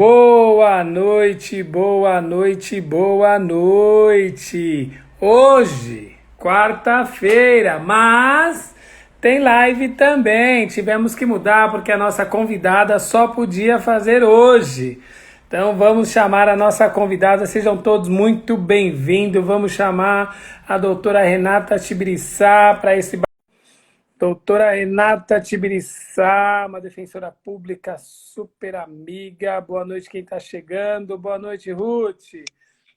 Boa noite, boa noite, boa noite. Hoje, quarta-feira, mas tem live também. Tivemos que mudar porque a nossa convidada só podia fazer hoje. Então vamos chamar a nossa convidada, sejam todos muito bem-vindos. Vamos chamar a doutora Renata Tibiriçá para esse doutora Renata Tibiriçá, uma defensora pública super amiga. Boa noite quem está chegando. Boa noite, Ruth.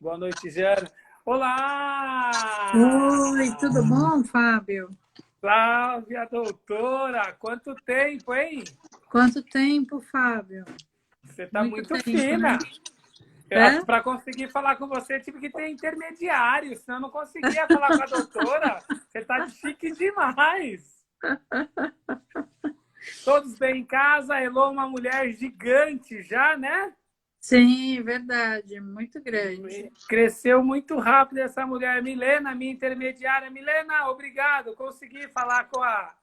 Boa noite, Jana. Olá! Oi, tudo bom, Fábio? Flávia, doutora! Quanto tempo, hein? Quanto tempo, Fábio? Você está Muito muito tempo, né? fina. É? Para conseguir falar com você, tive que ter intermediário, senão eu não conseguia falar com a doutora. Você está chique demais. Todos bem em casa, a Elô, uma mulher gigante já, né? Sim, verdade, muito grande. Cresceu muito rápido essa mulher. Milena, minha intermediária. Milena, obrigado. Consegui falar com a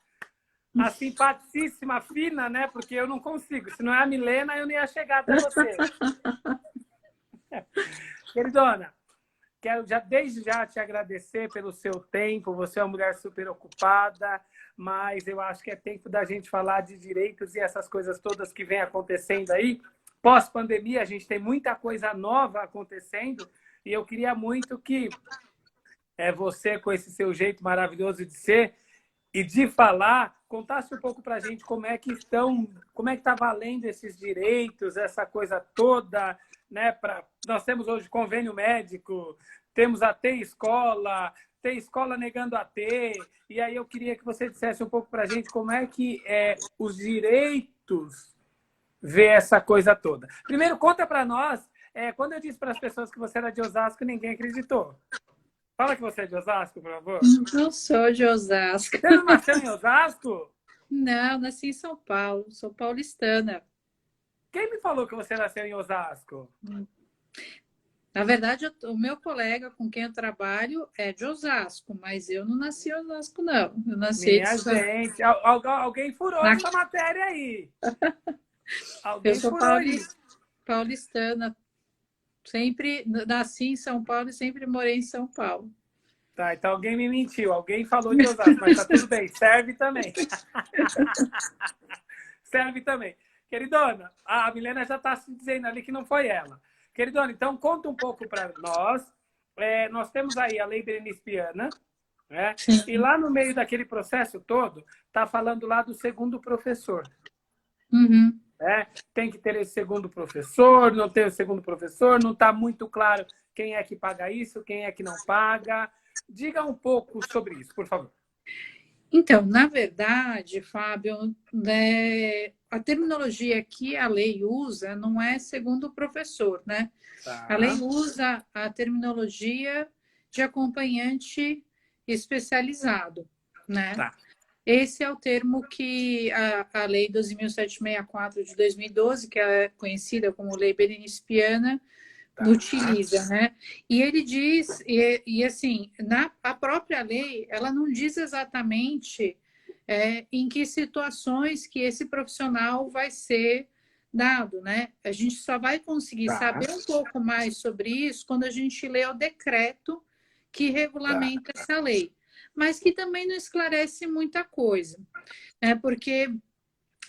simpaticíssima Fina, né? Porque eu não consigo. Se não é a Milena, eu não ia chegar até você. Queridona, quero desde já te agradecer pelo seu tempo. Você é uma mulher super ocupada, mas eu acho que é tempo da gente falar de direitos e essas coisas todas que vem acontecendo aí. Pós-pandemia, a gente tem muita coisa nova acontecendo e eu queria muito que você, com esse seu jeito maravilhoso de ser e de falar, contasse um pouco para a gente como é que está valendo esses direitos, essa coisa toda, né? Nós temos hoje convênio médico, temos a T-Escola, T-Escola negando a T, e aí eu queria que você dissesse um pouco para a gente como é que os direitos vê essa coisa toda. Primeiro, conta para nós, quando eu disse para as pessoas que você era de Osasco, ninguém acreditou. Fala que você é de Osasco, por favor. Não sou de Osasco. Você não nasceu em Osasco? Não, nasci em São Paulo, sou paulistana. Quem me falou que você nasceu em Osasco? Na verdade, o meu colega com quem eu trabalho é de Osasco, mas eu não nasci em Osasco, não. Eu nasci Minha gente, alguém furou na... essa matéria aí. Eu Alguém sou furou isso. paulistana. Sempre nasci em São Paulo e sempre morei em São Paulo. Tá, então alguém me mentiu. Alguém falou de Osasco, mas tá tudo bem. Serve também. Serve também. Queridona, a Milena já está se dizendo ali que não foi ela. Queridona, então conta um pouco para nós. Nós temos aí a lei Berenice Piana, né? E lá no meio daquele processo todo, está falando lá do segundo professor. Uhum. Tem que ter esse segundo professor, não tem o segundo professor, não está muito claro quem é que paga isso, quem é que não paga. Diga um pouco sobre isso, por favor. Então, na verdade, Fábio, né, a terminologia que a lei usa não é segundo o professor, né? A lei Tá, usa a terminologia de acompanhante especializado, né? tá, Esse é o termo que a Lei 12.764 de 2012, que é conhecida como Lei Berenice Piana, tá, utiliza, né? E ele diz, assim, a própria lei, ela não diz exatamente em que situações que esse profissional vai ser dado, né? A gente só vai conseguir tá, saber um pouco mais sobre isso quando a gente lê o decreto que tá, regulamenta essa lei, mas que também não esclarece muita coisa, né? Porque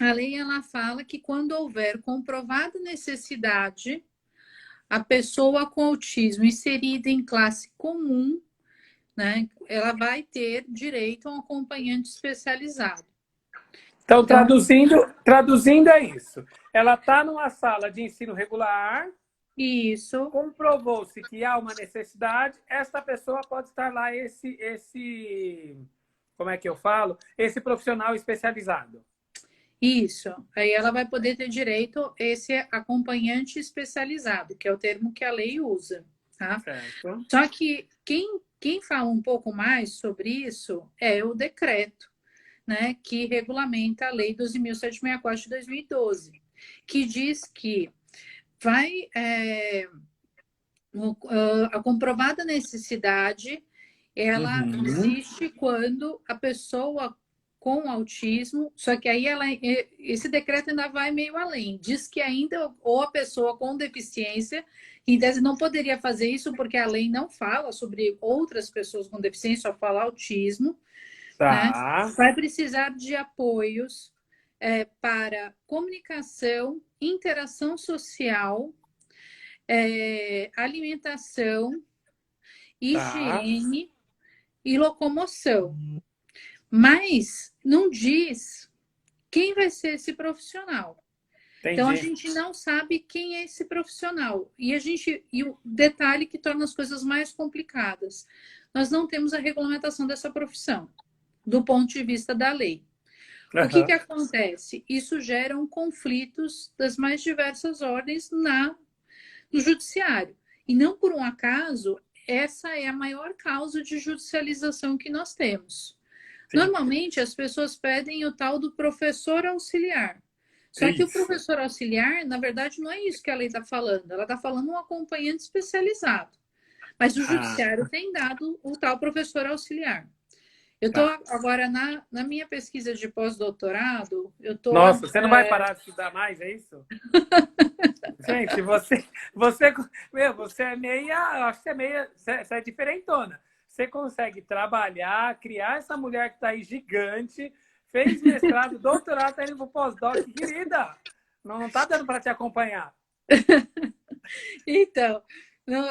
a lei ela fala que quando houver comprovada necessidade a pessoa com autismo inserida em classe comum, né, ela vai ter direito a um acompanhante especializado. então, Então, traduzindo é isso. Ela está numa sala de ensino regular, isso, comprovou-se que há uma necessidade, esta pessoa pode estar lá, como é que eu falo? Esse profissional especializado. isso. Aí ela vai poder ter direito a esse acompanhante especializado, que é o termo que a lei usa, tá? Certo. Só que quem fala um pouco mais sobre isso é o decreto, né, que regulamenta a Lei 12.764 de 2012, que diz que vai a comprovada necessidade ela Uhum. existe quando a pessoa com autismo, só que aí esse decreto ainda vai meio além. Diz que ainda, ou a pessoa com deficiência, que em tese não poderia fazer isso, porque a lei não fala sobre outras pessoas com deficiência, só fala autismo, né? Tá, Vai precisar de apoios para comunicação, interação social, alimentação, tá. higiene e locomoção. Mas não diz quem vai ser esse profissional. Então a Entendi. gente não sabe quem é esse profissional. E o detalhe que torna as coisas mais complicadas. Nós não temos a regulamentação dessa profissão, do ponto de vista da lei. O que Aham. acontece? Isso gera conflitos das mais diversas ordens no judiciário. E não por um acaso, essa é a maior causa de judicialização que nós temos. Sim. Normalmente, as pessoas pedem o tal do professor auxiliar. Só que o Isso. professor auxiliar, na verdade, não é isso que a lei está falando. Ela está falando um acompanhante especializado. Mas o Ah, judiciário tem dado o tal professor auxiliar. Eu estou tá. agora na minha pesquisa de pós-doutorado, eu estou. Nossa, você não vai parar de estudar mais, é isso? Gente, você é meia, acho que você é meia, você é diferentona. Você consegue trabalhar, criar essa mulher que está aí gigante, fez mestrado, doutorado, está indo para o pós-doc, querida. Não está dando para te acompanhar. Então, não,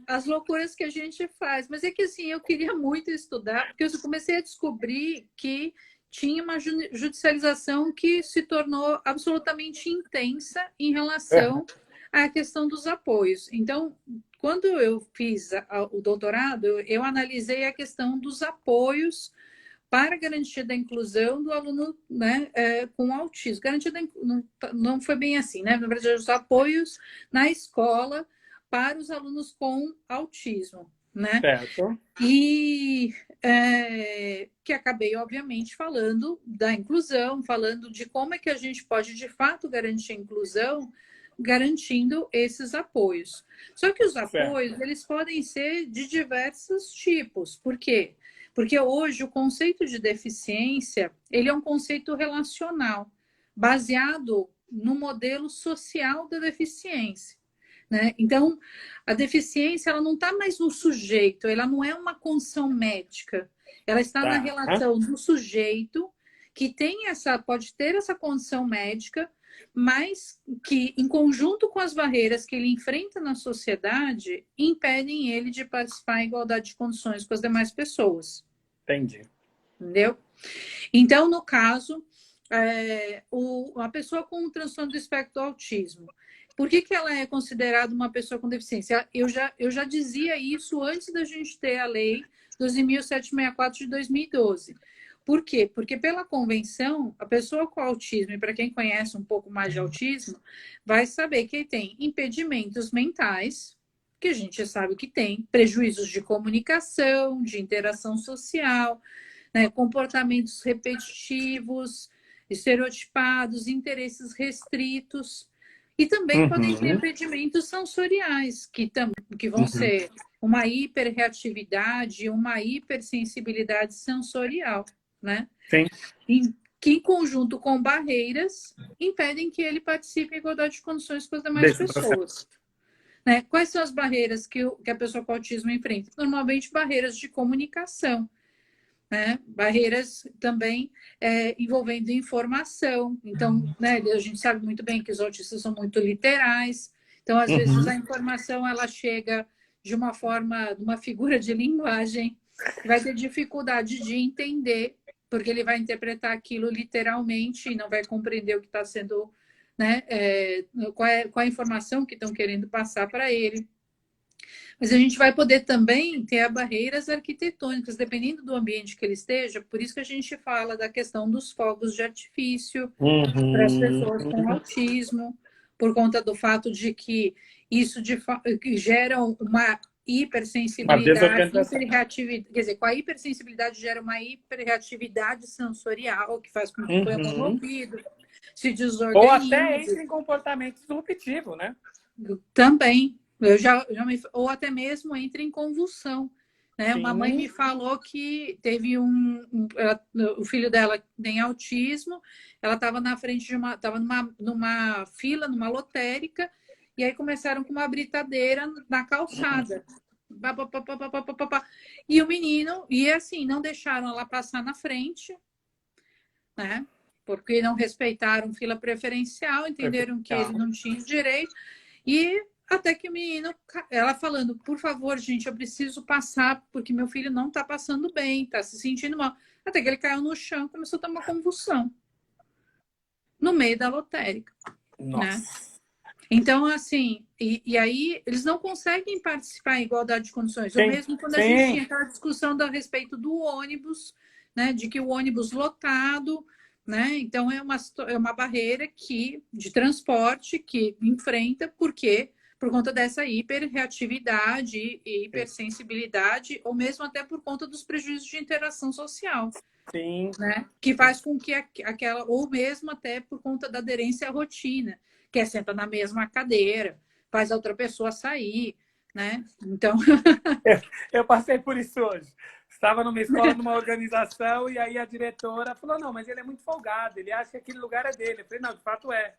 as loucuras que a gente faz. Mas é que assim, eu queria muito estudar, porque eu comecei a descobrir que tinha uma judicialização que se tornou absolutamente intensa em relação à questão dos apoios. Então, quando eu fiz o doutorado, eu analisei a questão dos apoios para a garantia da inclusão do aluno, né, com autismo. Garantia não foi bem assim, né? Na verdade, os apoios na escola para os alunos com autismo, né? Certo. E que acabei, obviamente, falando da inclusão, falando de como é que a gente pode, de fato, garantir a inclusão, garantindo esses apoios. Só que os Certo. apoios, eles podem ser de diversos tipos. Por quê? Porque hoje o conceito de deficiência, ele é um conceito relacional, baseado no modelo social da deficiência. Né? Então, a deficiência ela não está mais no sujeito, ela não é uma condição médica, ela está na Tá. relação do sujeito que pode ter essa condição médica, mas que, em conjunto com as barreiras que ele enfrenta na sociedade, impedem ele de participar em igualdade de condições com as demais pessoas. Entendi. Entendeu? Então, no caso, a pessoa com um transtorno do espectro do autismo, por que ela é considerada uma pessoa com deficiência? Eu já dizia isso antes da gente ter a lei 12.764 de 2012. Por quê? Porque pela convenção, a pessoa com autismo, e para quem conhece um pouco mais de autismo, vai saber que ele tem impedimentos mentais, que a gente já sabe que tem, prejuízos de comunicação, de interação social, né, comportamentos repetitivos, estereotipados, interesses restritos. E também podem ter Uhum. impedimentos sensoriais, que vão ser uma hiperreatividade, uma hipersensibilidade sensorial, né? Sim. Que, em conjunto com barreiras, impedem que ele participe em igualdade de condições com as demais Desse processo. pessoas. Né? Quais são as barreiras que a pessoa com autismo enfrenta? Normalmente, barreiras de comunicação. Né? Barreiras também envolvendo informação. Então, né, a gente sabe muito bem que os autistas são muito literais. Então, às vezes, a informação ela chega de uma forma, de uma figura de linguagem, que vai ter dificuldade de entender, porque ele vai interpretar aquilo literalmente e não vai compreender o que está sendo, né, qual é a informação que estão querendo passar para ele. Mas a gente vai poder também ter barreiras arquitetônicas, dependendo do ambiente que ele esteja. Por isso que a gente fala da questão dos fogos de artifício para as pessoas com autismo, por conta do fato de que isso que gera uma Uma hipersensibilidade, desorganização. hiperreatividade, quer dizer, com a hipersensibilidade gera uma hiperreatividade sensorial, que faz com que ponha a mão no ouvido, se Ou até entra desorganize. em comportamento disruptivo, né? Também. Ou até mesmo entra em convulsão. né? Uma mãe Sim. me falou que teve o filho dela tem autismo, ela estava na frente de estava numa fila, numa lotérica, e aí começaram com uma britadeira na calçada. Pá, pá, pá, pá, pá, pá, pá, pá. E o menino, e assim, não deixaram ela passar na frente, né? Porque não respeitaram fila preferencial, entenderam que ele não tinha direito, e até que o menino, ela falando, por favor, gente, eu preciso passar, porque meu filho não está passando bem, está se sentindo mal. Até que ele caiu no chão, começou a ter uma convulsão no meio da lotérica, né? Nossa. Então, assim, e aí eles não conseguem participar em igualdade de condições. Ou Sim, mesmo quando a gente sim. tinha aquela discussão a respeito do ônibus, né? De que o ônibus lotado, né? Então é uma barreira de transporte que enfrenta, porque por conta dessa hiperreatividade e hipersensibilidade, ou mesmo até por conta dos prejuízos de interação social. Sim. Né? Que faz com que aquela, ou mesmo até por conta da aderência à rotina, que é senta na mesma cadeira, faz a outra pessoa sair, né? Então, Eu passei por isso hoje. Estava numa escola, numa organização, e aí a diretora falou: não, mas ele é muito folgado, ele acha que aquele lugar é dele. Eu falei: não, de fato é.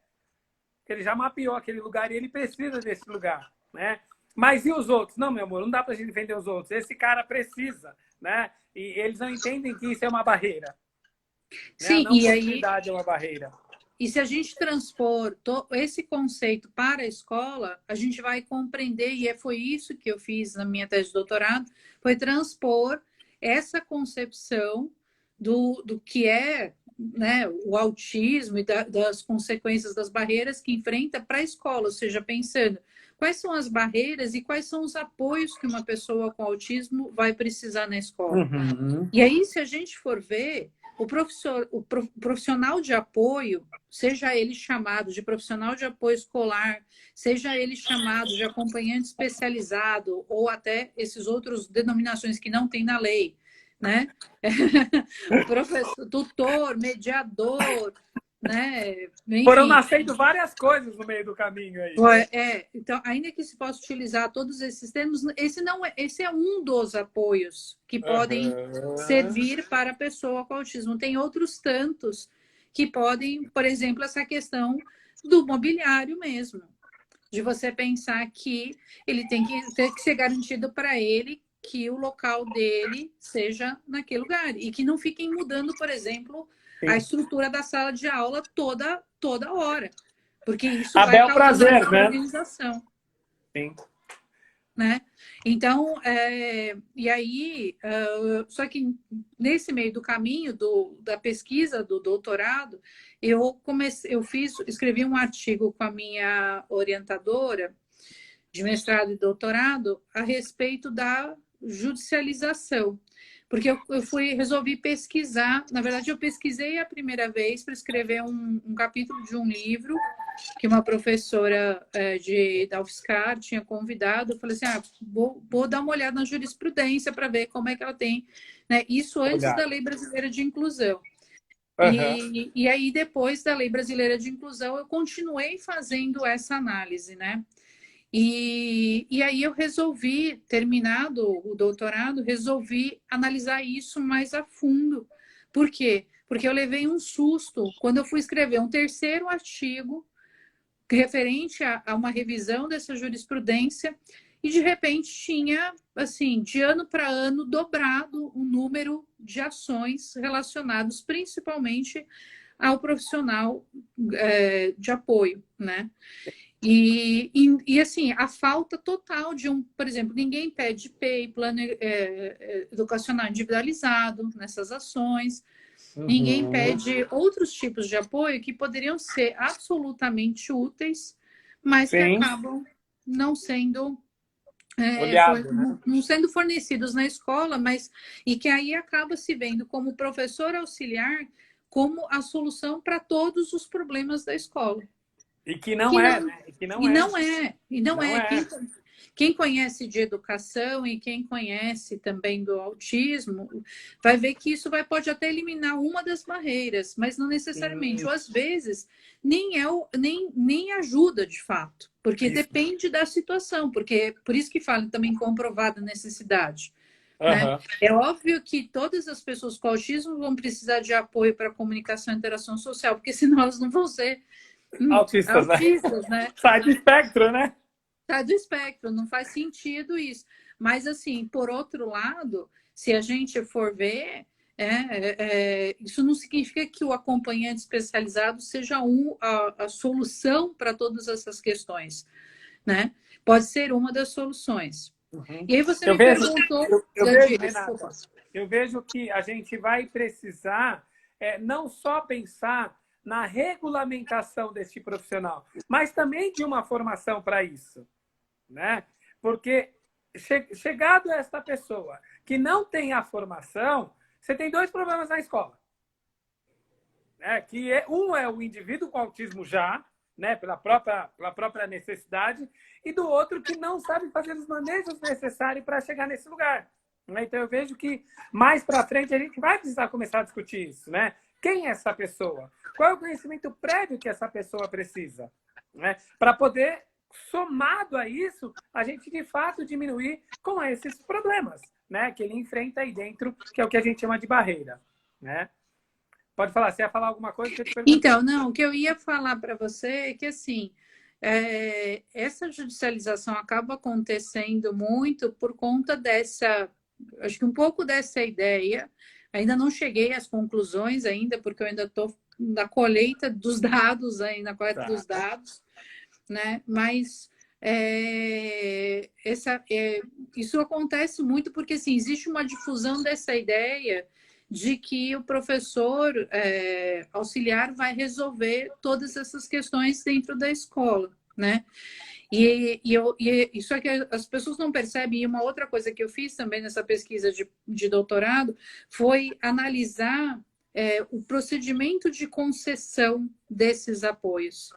Ele já mapeou aquele lugar e ele precisa desse lugar, né? Mas e os outros? Não, meu amor, não dá para a gente defender os outros. Esse cara precisa, né? E eles não entendem que isso é uma barreira, né? A sim, não e aí, possibilidade é uma barreira. e se a gente transpor esse conceito para a escola, a gente vai compreender, e foi isso que eu fiz na minha tese de doutorado, foi transpor essa concepção do que é, né, o autismo e das consequências das barreiras que enfrenta para a escola, ou seja, pensando quais são as barreiras e quais são os apoios que uma pessoa com autismo vai precisar na escola. Uhum. E aí, se a gente for ver, o profissional de apoio, seja ele chamado de profissional de apoio escolar, seja ele chamado de acompanhante especializado, ou até esses outros denominações que não tem na lei, né? Professor, tutor, mediador, né? Foram Enfim, nascendo várias coisas no meio do caminho aí, né? então, ainda que se possa utilizar todos esses termos, esse é um dos apoios que podem Uhum. servir para a pessoa com autismo. Tem outros tantos que podem, por exemplo, essa questão do mobiliário mesmo, de você pensar que ele tem que ter que ser garantido para ele que o local dele seja naquele lugar e que não fiquem mudando, por exemplo, a Sim. estrutura da sala de aula toda hora, porque isso A vai bel causar uma prazer, né? desorganização, Sim. né? Então, e aí, só que nesse meio do caminho da pesquisa do doutorado, escrevi um artigo com a minha orientadora de mestrado e doutorado a respeito da judicialização. Porque resolvi pesquisar, na verdade, eu pesquisei a primeira vez para escrever um capítulo de um livro que uma professora da UFSCar tinha convidado. Eu falei assim: vou dar uma olhada na jurisprudência para ver como é que ela tem, né? Isso antes da Olhar. Lei Brasileira de Inclusão. Uhum. E aí, depois da Lei Brasileira de Inclusão, eu continuei fazendo essa análise, né? E aí eu resolvi, terminado o doutorado, resolvi analisar isso mais a fundo. Por quê? Porque eu levei um susto quando eu fui escrever um terceiro artigo referente a uma revisão dessa jurisprudência e de repente tinha, assim, de ano para ano, dobrado o número de ações relacionadas principalmente ao profissional de apoio, né? E assim, a falta total de por exemplo, ninguém pede PEI, plano educacional individualizado nessas ações, ninguém Uhum. pede outros tipos de apoio que poderiam ser absolutamente úteis, mas que Sim. acabam não sendo, Olhado, né? não sendo fornecidos na escola, mas e que aí acaba se vendo como professor auxiliar como a solução para todos os problemas da escola. E que não Que é, não, né? E que não e é. não é, e não Não é. é. Quem conhece de educação e quem conhece também do autismo, vai ver que isso pode até eliminar uma das barreiras, mas não necessariamente. Sim. Ou às vezes nem ajuda de fato, porque Isso. depende da situação, porque por isso que falam também comprovada necessidade. né? Aham. É óbvio que todas as pessoas com autismo vão precisar de apoio para comunicação e interação social, porque senão elas não vão ser Autistas, né? autistas, né? Sai do espectro, né? Tá do espectro, não faz sentido isso. Mas, assim, por outro lado, se a gente for ver, isso não significa que o acompanhante especializado seja a solução para todas essas questões, né? Pode ser uma das soluções. Uhum. E aí você Eu me vejo, perguntou, eu vejo, Jandira, desculpa. Renata, eu vejo que a gente vai precisar não só pensar na regulamentação deste profissional, mas também de uma formação para isso, né? Porque chegado esta pessoa que não tem a formação, você tem dois problemas na escola, né? Um é o indivíduo com autismo já, né? Pela própria necessidade, e do outro que não sabe fazer os manejos necessários para chegar nesse lugar. Né? Então eu vejo que mais para frente a gente vai precisar começar a discutir isso, né? Quem é essa pessoa? Qual é o conhecimento prévio que essa pessoa precisa, né? Para poder, somado a isso, a gente de fato diminuir com esses problemas, né? Que ele enfrenta aí dentro, que é o que a gente chama de barreira, né? Pode falar, você ia falar alguma coisa que eu te perguntei. Então, não, o que eu ia falar para você é que, assim, essa judicialização acaba acontecendo muito por conta dessa, acho que um pouco dessa ideia, ainda não cheguei às conclusões ainda, porque eu ainda estou na colheita dos dados, aí, na coleta Tá. dos dados, né? Mas isso acontece muito porque assim, existe uma difusão dessa ideia de que o professor auxiliar vai resolver todas essas questões dentro da escola, né? Isso é que as pessoas não percebem. E uma outra coisa que eu fiz também nessa pesquisa de doutorado foi analisar o procedimento de concessão desses apoios.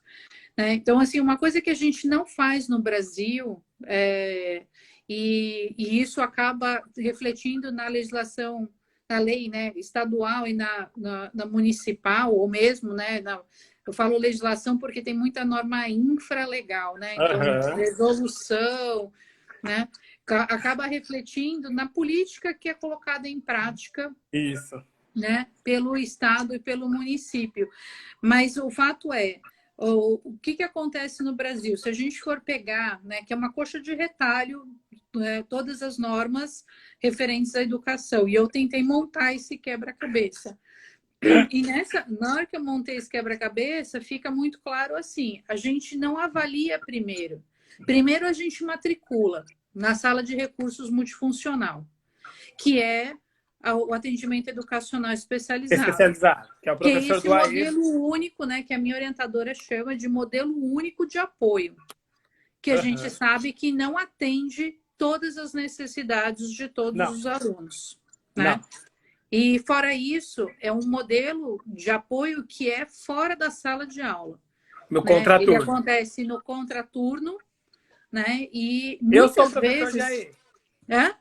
Né? Então, assim, uma coisa que a gente não faz no Brasil, e isso acaba refletindo na legislação, na lei, né, estadual e na municipal, ou mesmo, né, eu falo legislação porque tem muita norma infralegal, né? Então, Aham. resolução, né? Acaba refletindo na política que é colocada em prática, Isso. né, pelo Estado e pelo município. Mas o fato é, o que acontece no Brasil? Se a gente for pegar, né, que é uma coxa de retalho, todas as normas referentes à educação, e eu tentei montar esse quebra-cabeça. E na hora que eu montei esse quebra-cabeça, fica muito claro assim: a gente não avalia primeiro. Primeiro a gente matricula na sala de recursos multifuncional, que é o atendimento educacional especializado, Especializado, que é o que é professor esse do AE. modelo único, né, que a minha orientadora chama de modelo único de apoio, que a gente Aham. sabe que não atende todas as necessidades de todos Não, os alunos, né? não. E fora isso, é um modelo de apoio que é fora da sala de aula, No né? Ele contraturno. acontece no contraturno, né? E Eu sou muitas professor de vezes, AE. né?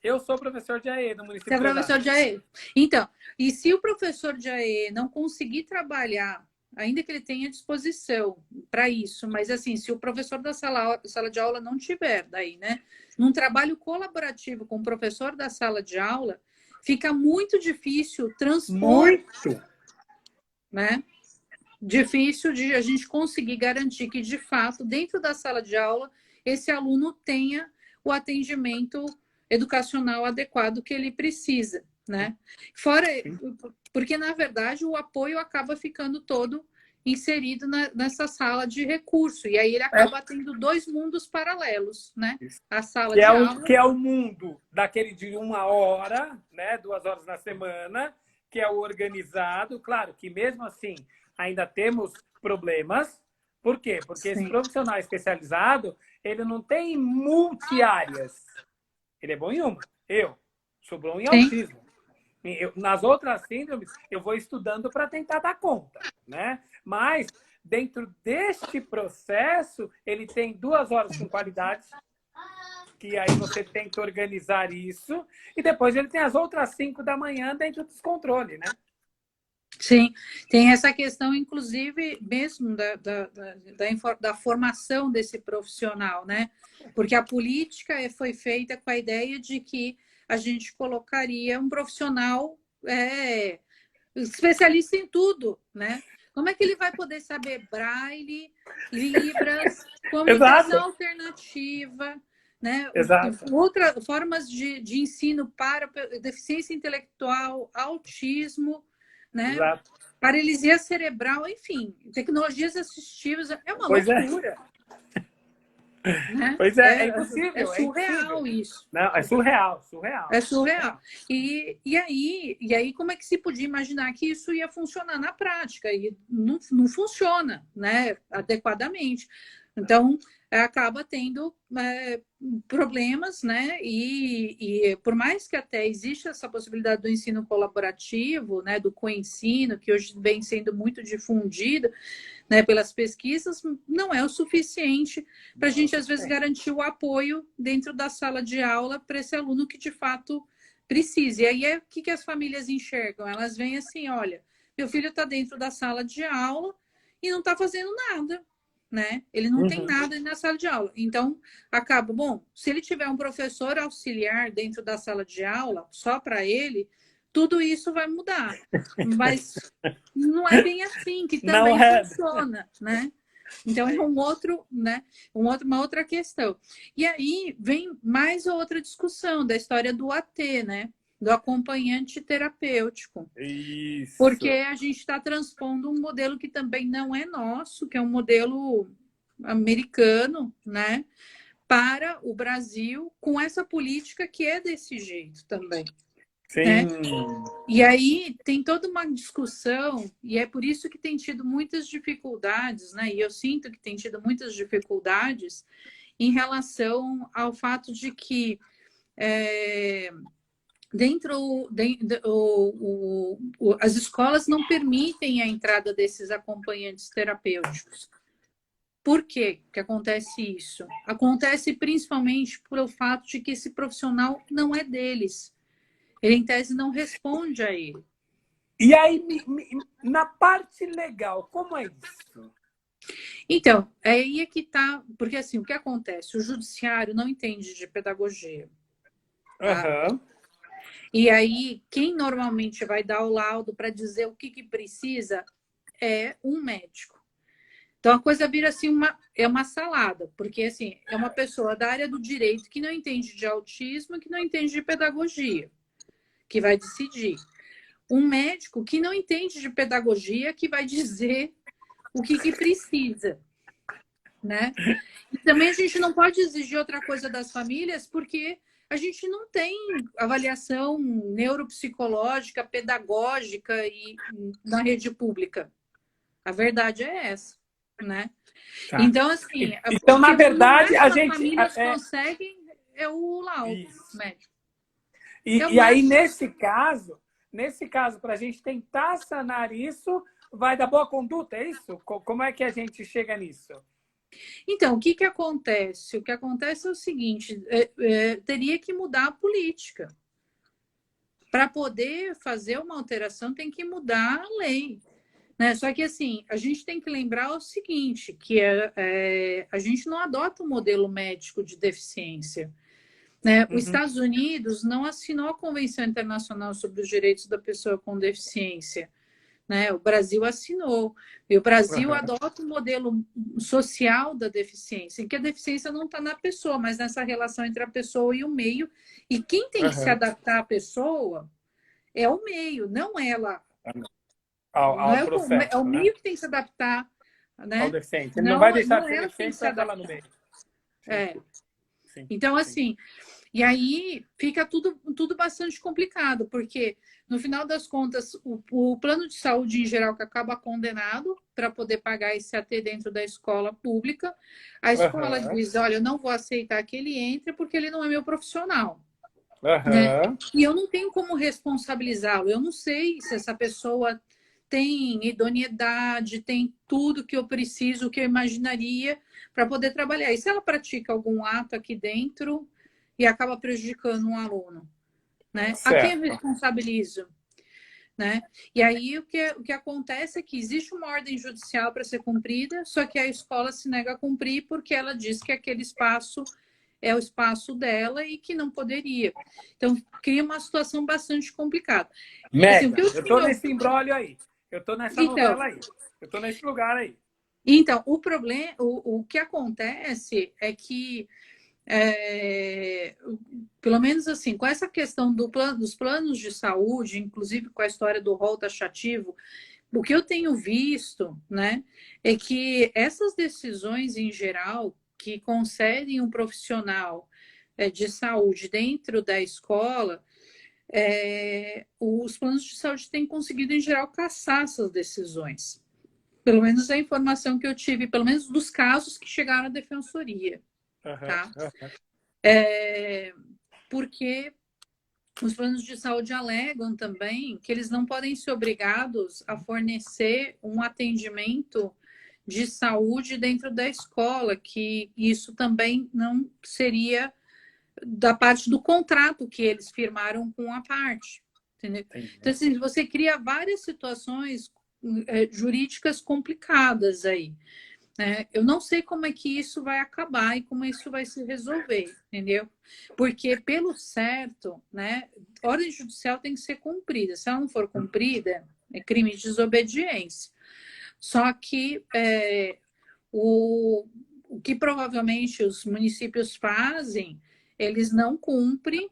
Eu sou professor de AE do Você município é de professor Osasco. de AE. Então, e se o professor de AE não conseguir trabalhar, ainda que ele tenha disposição para isso, mas assim, se o professor da sala de aula não tiver daí, né, num trabalho colaborativo com o professor da sala de aula, fica muito difícil transpor, Muito. né? Difícil de a gente conseguir garantir que, de fato, dentro da sala de aula, esse aluno tenha o atendimento educacional adequado que ele precisa, né? Fora, porque, na verdade, o apoio acaba ficando todo inserido nessa sala de recurso, e aí ele É acaba tendo dois mundos paralelos, né? isso. A sala Que é de o, aula. que é o mundo daquele de 1 hora, né? 2 horas na semana, que é o organizado. Claro que mesmo assim ainda temos problemas. Por quê? Porque esse Sim, profissional especializado, ele não tem multi-áreas. Ele é bom em uma. Eu sou bom em sim, autismo. Nas outras síndromes, eu vou estudando para tentar dar conta, né? Mas dentro deste processo, ele tem 2 horas com qualidade, que aí você tenta organizar isso, e depois ele tem as outras 5 da manhã dentro dos controles, né? sim, tem essa questão, inclusive, mesmo da formação desse profissional, né? Porque a política foi feita com a ideia de que a gente colocaria um profissional especialista em tudo, né? Como é que ele vai poder saber braille, libras, Exato, comunicação alternativa, né? exato, Outras formas de ensino para deficiência intelectual, autismo, né? exato. Paralisia cerebral, enfim, tecnologias assistivas, é uma Pois é, loucura, né? pois é É impossível, é impossível. surreal isso. Não, é surreal, surreal, É surreal. surreal. E aí, como é que se podia imaginar que isso ia funcionar na prática? E não funciona, né, adequadamente. Então, acaba tendo problemas, né? E por mais que até exista essa possibilidade do ensino colaborativo, né, do coensino, que hoje vem sendo muito difundido, né, pelas pesquisas, não é o suficiente para a gente, às vezes, garantir o apoio dentro da sala de aula para esse aluno que, de fato, precisa. E aí, o que as famílias enxergam? Elas veem assim, olha, meu filho está dentro da sala de aula e não está fazendo nada, né? Ele não tem nada na sala de aula. Então, acaba, bom, se ele tiver um professor auxiliar dentro da sala de aula, só para ele, tudo isso vai mudar. Mas não é bem assim que Não também é. funciona, né? Então é um outro, né? Uma outra questão. E aí vem mais outra discussão da história do AT, né? Do acompanhante terapêutico. Porque Isso. a gente está transpondo um modelo que também não é nosso, que é um modelo americano, né? Para o Brasil, com essa política que é desse jeito também, né? Sim. E aí tem toda uma discussão, e é por isso que tem tido muitas dificuldades, né? E eu sinto que tem tido muitas dificuldades em relação ao fato de que as escolas não permitem a entrada desses acompanhantes terapêuticos. Por quê que acontece isso? Acontece principalmente pelo fato de que esse profissional não é deles. Ele, em tese, não responde a ele. E aí, na parte legal, como é isso? Então, aí é que está. Porque, assim, o que acontece? O judiciário não entende de pedagogia. Tá? Aham. E aí, quem normalmente vai dar o laudo para dizer o que precisa é um médico. Então, a coisa vira assim uma salada, porque assim, é uma pessoa da área do direito que não entende de autismo, que não entende de pedagogia, que vai decidir. Um médico que não entende de pedagogia, que vai dizer o que precisa, né? E também a gente não pode exigir outra coisa das famílias, porque a gente não tem avaliação neuropsicológica, pedagógica na rede pública. A verdade é essa, né? Tá. Então, assim, Então, na o verdade, a máximo as gente. famílias conseguem é o laudo Isso. médico. É o E aí, máximo. nesse caso, para a gente tentar sanar isso, vai dar boa conduta, é isso? Como é que a gente chega nisso? Então, o que acontece? O que acontece é o seguinte: teria que mudar a política. Para poder fazer uma alteração, tem que mudar a lei. Né? Só que, assim, a gente tem que lembrar o seguinte, que a gente não adota o modelo médico de deficiência. Né? Os Estados Unidos não assinou a Convenção Internacional sobre os Direitos da Pessoa com Deficiência. Né? O Brasil assinou. E o Brasil adota o modelo social da deficiência, em que a deficiência não está na pessoa, mas nessa relação entre a pessoa e o meio. E quem tem que se adaptar à pessoa é o meio, não ela. Não Ao é o processo, né? meio que tem que se adaptar, Ao né? deficiente. Ele não vai Não, deixar de não ser ela que tem que deficiente se para estar lá no adaptar. meio. Sim, É. sim, Então, sim. assim, e aí fica tudo bastante complicado, porque no final das contas, o plano de saúde em geral que acaba condenado para poder pagar esse AT dentro da escola pública, a escola diz, olha, eu não vou aceitar que ele entre porque ele não é meu profissional. Né? E eu não tenho como responsabilizá-lo. Eu não sei se essa pessoa tem idoneidade, tem tudo que eu preciso, que eu imaginaria para poder trabalhar. E se ela pratica algum ato aqui dentro e acaba prejudicando um aluno, né? A quem eu responsabilizo? Né? E aí o que acontece é que existe uma ordem judicial para ser cumprida, só que a escola se nega a cumprir porque ela diz que aquele espaço é o espaço dela e que não poderia. Então, cria uma situação bastante complicada. Assim, Mega, eu tô nesse imbróglio aí. Eu tô nessa novela aí. Eu tô nesse lugar aí. Então, o problema, o que acontece é que, pelo menos assim, com essa questão dos planos de saúde, inclusive com a história do rol taxativo, o que eu tenho visto, né, é que essas decisões em geral que concedem um profissional de saúde dentro da escola, os planos de saúde têm conseguido, em geral, cassar essas decisões. Pelo menos a informação que eu tive, pelo menos dos casos que chegaram à defensoria, tá? Porque os planos de saúde alegam também que eles não podem ser obrigados a fornecer um atendimento de saúde dentro da escola, que isso também não seria da parte do contrato que eles firmaram com a parte. Entendeu? Então, assim, você cria várias situações jurídicas complicadas aí. Eu não sei como é que isso vai acabar e como isso vai se resolver, entendeu? Porque, pelo certo, né, a ordem judicial tem que ser cumprida. Se ela não for cumprida, é crime de desobediência. Só que o que provavelmente os municípios fazem, eles não cumprem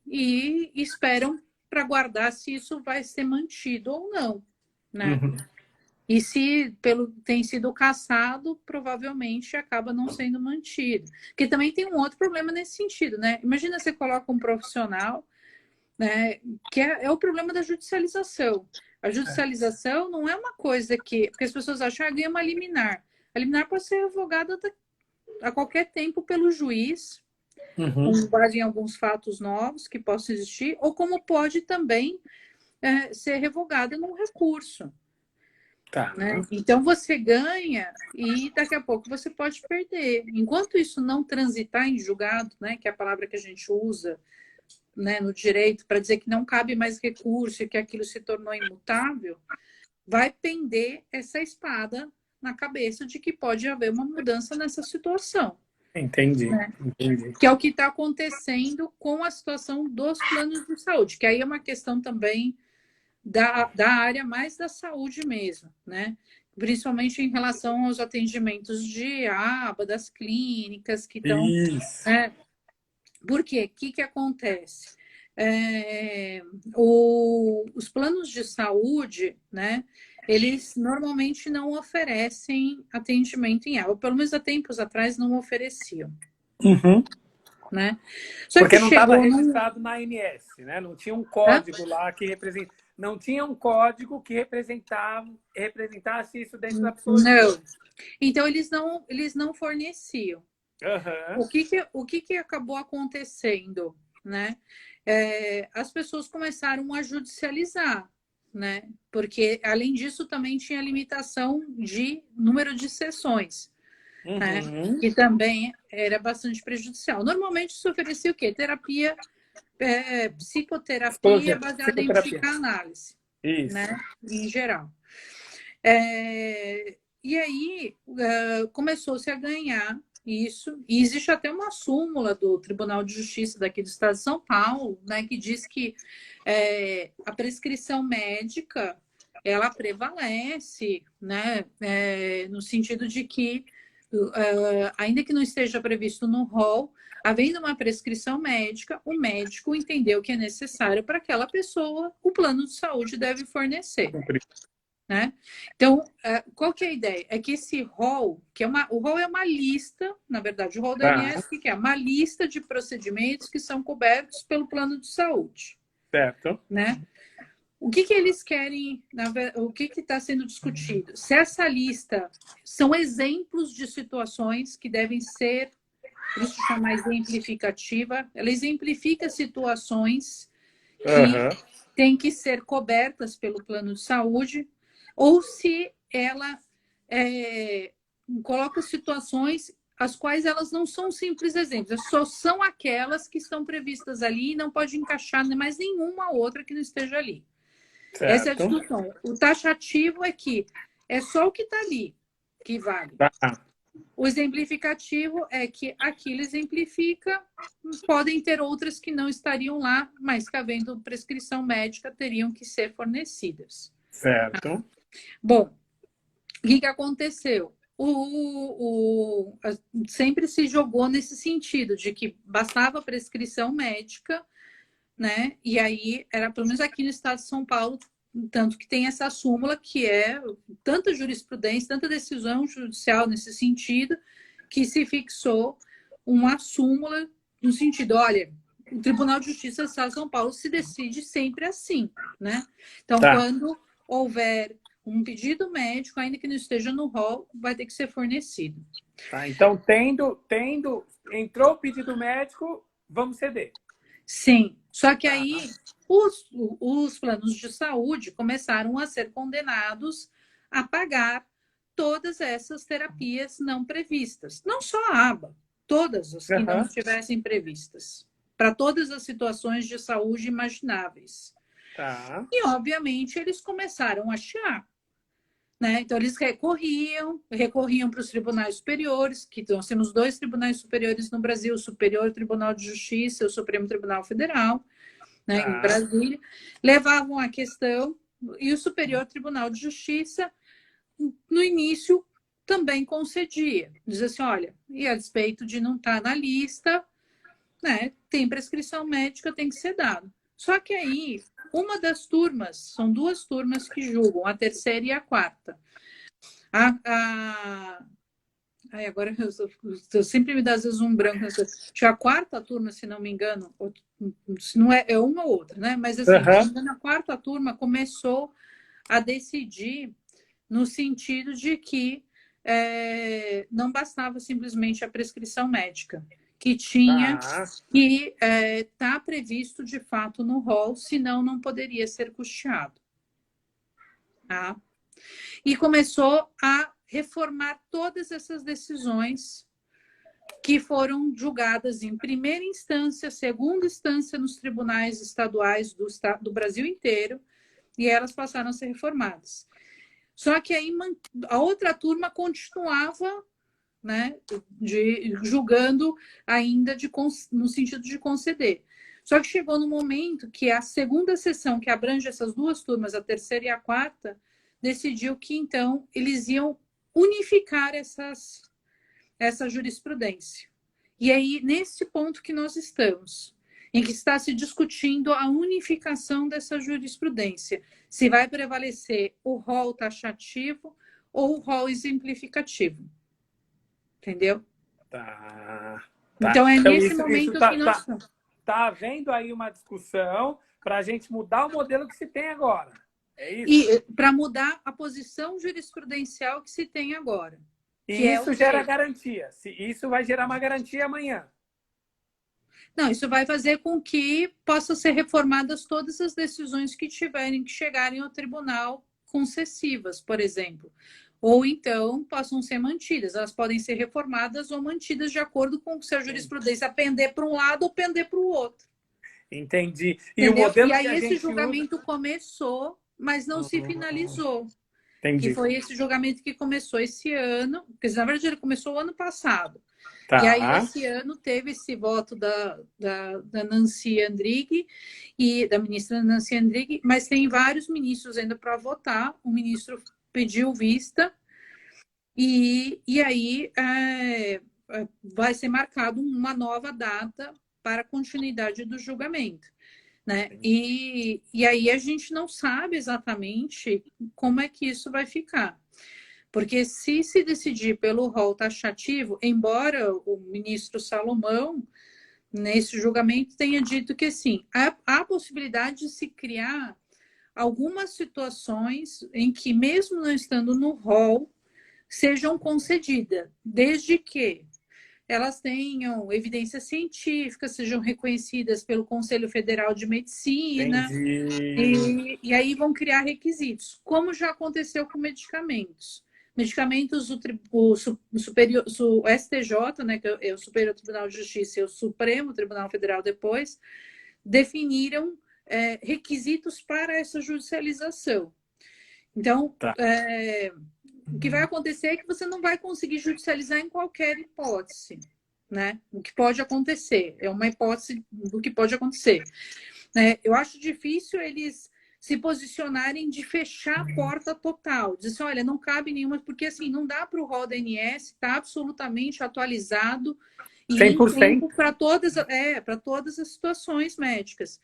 e esperam para guardar se isso vai ser mantido ou não, né? E se tem sido cassado, provavelmente acaba não sendo mantido. Porque também tem um outro problema nesse sentido, né? Imagina você coloca um profissional, né, que é o problema da judicialização. A judicialização não é uma coisa que... Porque as pessoas acham que ganha uma liminar. A liminar pode ser revogada a qualquer tempo pelo juiz, com base em alguns fatos novos que possam existir, ou como pode também ser revogada num recurso. Tá. Né? Então você ganha e daqui a pouco você pode perder. Enquanto isso não transitar em julgado, né, que é a palavra que a gente usa, né, no direito para dizer que não cabe mais recurso e que aquilo se tornou imutável, vai pender essa espada na cabeça de que pode haver uma mudança nessa situação. Entendi. Né? Entendi. Que é o que está acontecendo com a situação dos planos de saúde, que aí é uma questão também da área mais da saúde mesmo, né? Principalmente em relação aos atendimentos de aba, das clínicas que estão... Por quê? O que acontece? Os planos de saúde, né? Eles normalmente não oferecem atendimento em aba, pelo menos há tempos atrás não ofereciam. Né? Só porque que não estava registrado na ANS, né? Não tinha um código lá que representa... Não tinha um código que representasse isso dentro da psicologia. Não. Então, eles não forneciam. O que acabou acontecendo? Né? As pessoas começaram a judicializar, né? Porque, além disso, também tinha limitação de número de sessões. Né? Que também era bastante prejudicial. Normalmente se oferecia o quê? Terapia, psicoterapia baseada em psicanálise, né? Em geral. E aí começou-se a ganhar isso, e existe até uma súmula do Tribunal de Justiça daqui do Estado de São Paulo, né, que diz que a prescrição médica ela prevalece, né, no sentido de que ainda que não esteja previsto no rol, havendo uma prescrição médica, o médico entendeu que é necessário para aquela pessoa, o plano de saúde deve fornecer. Né? Então, qual que é a ideia? É que esse rol, o rol é uma lista, na verdade, o rol da ANS, que é uma lista de procedimentos que são cobertos pelo plano de saúde. Certo. Né? O que eles querem, o que está sendo discutido? Se essa lista são exemplos de situações que devem ser, por isso chama exemplificativa, ela exemplifica situações que têm que ser cobertas pelo plano de saúde, ou se ela coloca situações as quais elas não são simples exemplos, só são aquelas que estão previstas ali e não pode encaixar mais nenhuma outra que não esteja ali. Certo. Essa é a discussão. O taxativo é que é só o que está ali que vale. O exemplificativo é que aquilo exemplifica, podem ter outras que não estariam lá, mas que, havendo prescrição médica, teriam que ser fornecidas. Certo. Bom, o que aconteceu? Sempre se jogou nesse sentido, de que bastava prescrição médica, né? E aí, era pelo menos aqui no estado de São Paulo, tanto que tem essa súmula que é tanta jurisprudência, tanta decisão judicial nesse sentido, que se fixou uma súmula no sentido, olha, o Tribunal de Justiça do Estado de São Paulo se decide sempre assim, né? Então, quando houver um pedido médico, ainda que não esteja no rol, vai ter que ser fornecido. Tá, então, entrou o pedido médico, vamos ceder. Sim, só que aí os planos de saúde começaram a ser condenados a pagar todas essas terapias não previstas. Não só a aba, todas as que não estivessem previstas. Para todas as situações de saúde imagináveis. Tá. E, obviamente, eles começaram a chiar. Né? Então, eles recorriam para os tribunais superiores, que nós temos 2 tribunais superiores no Brasil, o Superior Tribunal de Justiça e o Supremo Tribunal Federal, né, em Brasília, levavam a questão, e o Superior Tribunal de Justiça, no início, também concedia. Dizia assim, olha, e a despeito de não estar na lista, né, tem prescrição médica, tem que ser dado. Só que aí, uma das turmas, são 2 turmas que julgam, a terceira e a quarta. Agora eu sempre me dá às vezes um branco. Acho que a quarta turma, se não me engano, se não é uma ou outra, né? Mas assim, se não me engano, a quarta turma começou a decidir no sentido de que não bastava simplesmente a prescrição médica, que tinha que estar previsto de fato no rol, senão não poderia ser custeado. Tá? E começou a reformar todas essas decisões que foram julgadas em primeira instância, segunda instância nos tribunais estaduais do Brasil inteiro, e elas passaram a ser reformadas. Só que aí a outra turma continuava, né, julgando ainda no sentido de conceder. Só que chegou no momento que a segunda sessão, que abrange essas 2 turmas, a terceira e a quarta, decidiu que, então, eles iam unificar essa jurisprudência. E aí, nesse ponto que nós estamos, em que está se discutindo a unificação dessa jurisprudência, se vai prevalecer o rol taxativo ou o rol exemplificativo. Entendeu? Tá. Então, é nesse momento que nós estamos. Está havendo aí uma discussão para a gente mudar o modelo que se tem agora. É isso? E para mudar a posição jurisprudencial que se tem agora. E isso gera garantia. Isso vai gerar uma garantia amanhã. Não, isso vai fazer com que possam ser reformadas todas as decisões que tiverem que chegarem ao tribunal concessivas, por exemplo. Ou então possam ser mantidas. Elas podem ser reformadas ou mantidas de acordo com se a jurisprudência pender para um lado ou pender para o outro. Entendi. E o modelo aí esse julgamento começou, mas não se finalizou. Entendi. Que foi esse julgamento que começou esse ano, porque na verdade ele começou o ano passado. Tá. E aí esse ano teve esse voto da Nancy Andrighi e da ministra Nancy Andrighi, mas tem vários ministros ainda para votar. O ministro pediu vista e aí vai ser marcado uma nova data para a continuidade do julgamento. Né? E aí a gente não sabe exatamente como é que isso vai ficar. Porque se decidir pelo rol taxativo, embora o ministro Salomão, nesse julgamento, tenha dito que sim, há a possibilidade de se criar algumas situações em que, mesmo não estando no rol, sejam concedidas, desde que elas tenham evidências científicas, sejam reconhecidas pelo Conselho Federal de Medicina, e aí vão criar requisitos, como já aconteceu com medicamentos. Medicamentos, o STJ, né, que é o Superior Tribunal de Justiça, e o Supremo Tribunal Federal depois, definiram requisitos para essa judicialização. Então, o que vai acontecer é que você não vai conseguir judicializar em qualquer hipótese, né? O que pode acontecer, é uma hipótese do que pode acontecer. Eu acho difícil eles se posicionarem de fechar a porta total. Dizer assim, olha, não cabe nenhuma, porque assim, não dá para o rol da ANS estar absolutamente atualizado e em 100%. tempo para todas as situações médicas.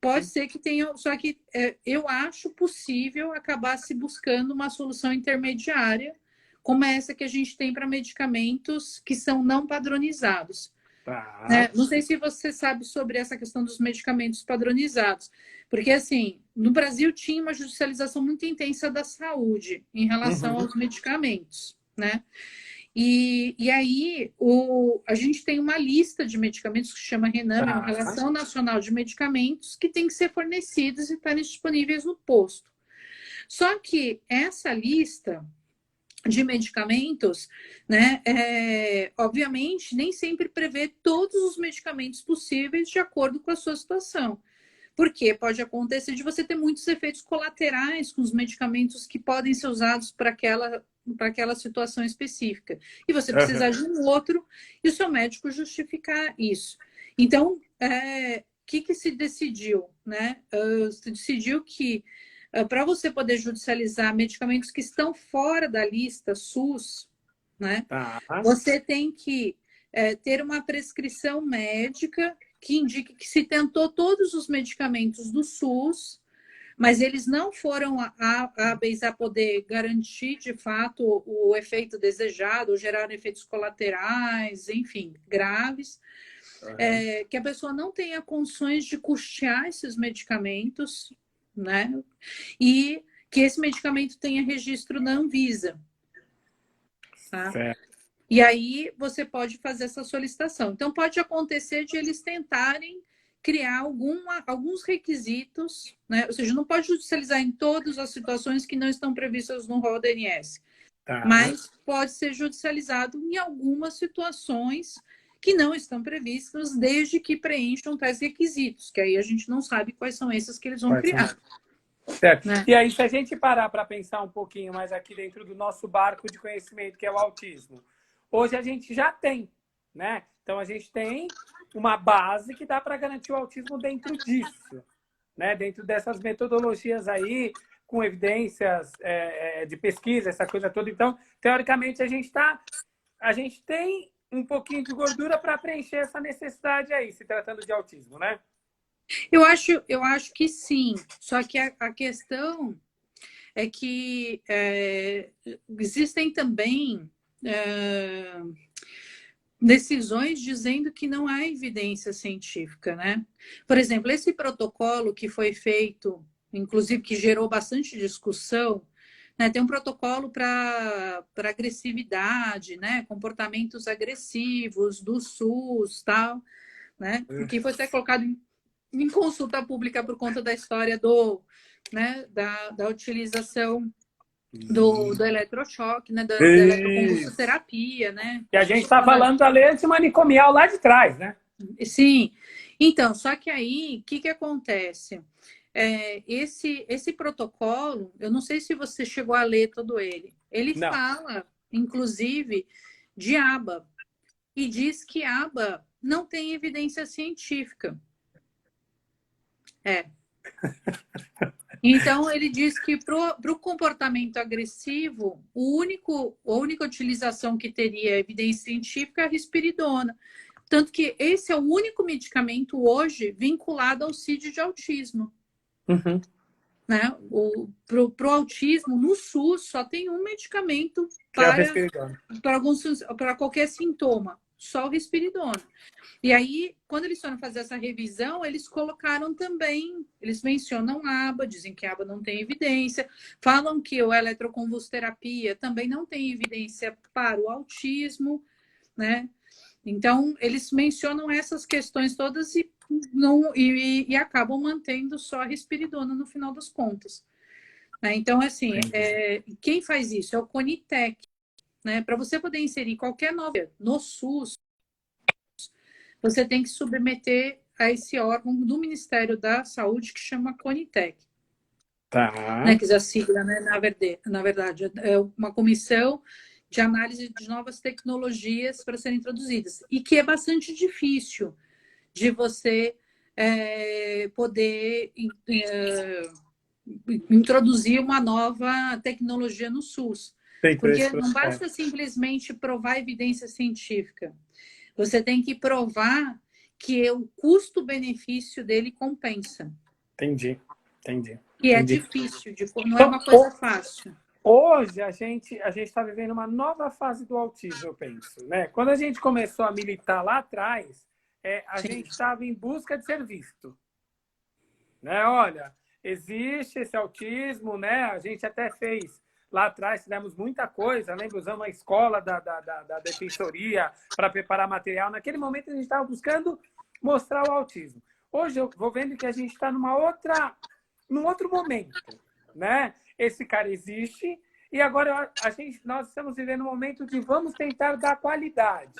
Pode ser que tenha, só que eu acho possível acabar se buscando uma solução intermediária, como essa que a gente tem para medicamentos que são não padronizados. Tá. Não sei se você sabe sobre essa questão dos medicamentos padronizados, porque assim, no Brasil tinha uma judicialização muito intensa da saúde em relação aos medicamentos, né? E aí a gente tem uma lista de medicamentos que se chama RENAME, uma Relação Nacional de Medicamentos, que tem que ser fornecidos e estarem disponíveis no posto. Só que essa lista de medicamentos, né, obviamente, nem sempre prevê todos os medicamentos possíveis de acordo com a sua situação. Porque pode acontecer de você ter muitos efeitos colaterais com os medicamentos que podem ser usados para aquela situação específica. E você precisar de um outro e o seu médico justificar isso. Então, o que se decidiu? Né? Se decidiu que para você poder judicializar medicamentos que estão fora da lista SUS, né? Você tem que ter uma prescrição médica que indique que se tentou todos os medicamentos do SUS, mas eles não foram hábeis a poder garantir, de fato, o efeito desejado, ou gerar efeitos colaterais, enfim, graves. Que a pessoa não tenha condições de custear esses medicamentos, né? E que esse medicamento tenha registro na Anvisa. Tá? E aí você pode fazer essa solicitação. Então, pode acontecer de eles tentarem criar alguns requisitos, né? Ou seja, não pode judicializar em todas as situações que não estão previstas no rol da ANS. Mas pode ser judicializado em algumas situações que não estão previstas, desde que preencham tais requisitos, que aí a gente não sabe quais são esses que eles vão criar. Certo. Né? E aí, se a gente parar para pensar um pouquinho mais aqui dentro do nosso barco de conhecimento, que é o autismo, hoje a gente já tem, né? Então, a gente tem uma base que dá para garantir o autismo dentro disso, né? Dentro dessas metodologias aí, com evidências de pesquisa, essa coisa toda. Então, teoricamente, a gente tem um pouquinho de gordura para preencher essa necessidade aí, se tratando de autismo, né? Eu acho que sim, só que a questão é que existem também decisões dizendo que não há evidência científica, né? Por exemplo, esse protocolo que foi feito, inclusive que gerou bastante discussão, né? Tem um protocolo para agressividade, né? Comportamentos agressivos do SUS, tal, né? Que foi até colocado em consulta pública por conta da história da utilização do eletrochoque, né? Da eletroconvulsoterapia, né? E a gente está falando da lei antimanicomial lá de trás, né? Sim. Então, só que aí, o que acontece? Esse protocolo, eu não sei se você chegou a ler todo ele. Ele fala, inclusive, de ABA. E diz que ABA não tem evidência científica. Então, ele diz que para o comportamento agressivo, a única utilização que teria evidência científica é a risperidona. Tanto que esse é o único medicamento hoje vinculado ao CID de autismo. Né? Para o autismo, no SUS, só tem um medicamento para qualquer sintoma, só o risperidona. E aí, quando eles foram fazer essa revisão, eles colocaram também, eles mencionam ABA, dizem que a ABA não tem evidência, falam que a eletroconvulsoterapia também não tem evidência para o autismo, né? Então, eles mencionam essas questões todas e acabam mantendo só a risperidona no final das contas. Né? Então, assim, quem faz isso é o CONITEC. Né? Para você poder inserir qualquer nova no SUS, você tem que submeter a esse órgão do Ministério da Saúde que chama CONITEC. Tá. Que é a sigla, né? Na verdade, é uma comissão de análise de novas tecnologias para serem introduzidas, e que é bastante difícil de você poder introduzir uma nova tecnologia no SUS. Tem todo esse Porque não processo. basta simplesmente provar evidência científica. Você tem que provar que o custo-benefício dele compensa. Entendi, entendi, E é entendi. difícil, não é Então, uma coisa fácil. hoje a gente está vivendo uma nova fase do autismo, eu penso, né? Quando a gente começou a militar lá atrás, a Sim. gente estava em busca de ser visto, né? Olha, existe esse autismo, né? A gente até fez lá atrás, fizemos muita coisa, lembra? Usamos a escola da defensoria para preparar material. Naquele momento a gente estava buscando mostrar o autismo. Hoje eu vou vendo que a gente está num outro momento, né? Esse cara existe e agora nós estamos vivendo um momento de vamos tentar dar qualidade,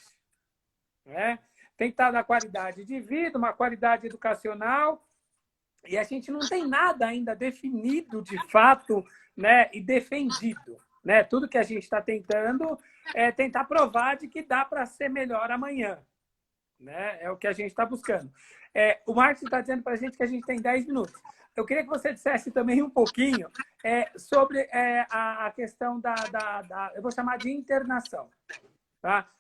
né? Tentar dar qualidade de vida, uma qualidade educacional, e a gente não tem nada ainda definido de fato, né? E defendido, né? Tudo que a gente está tentando é tentar provar de que dá para ser melhor amanhã, né? É o que a gente está buscando. O Marcos está dizendo para a gente que a gente tem 10 minutos. Eu queria que você dissesse também um pouquinho sobre a questão eu vou chamar de internação. Tá?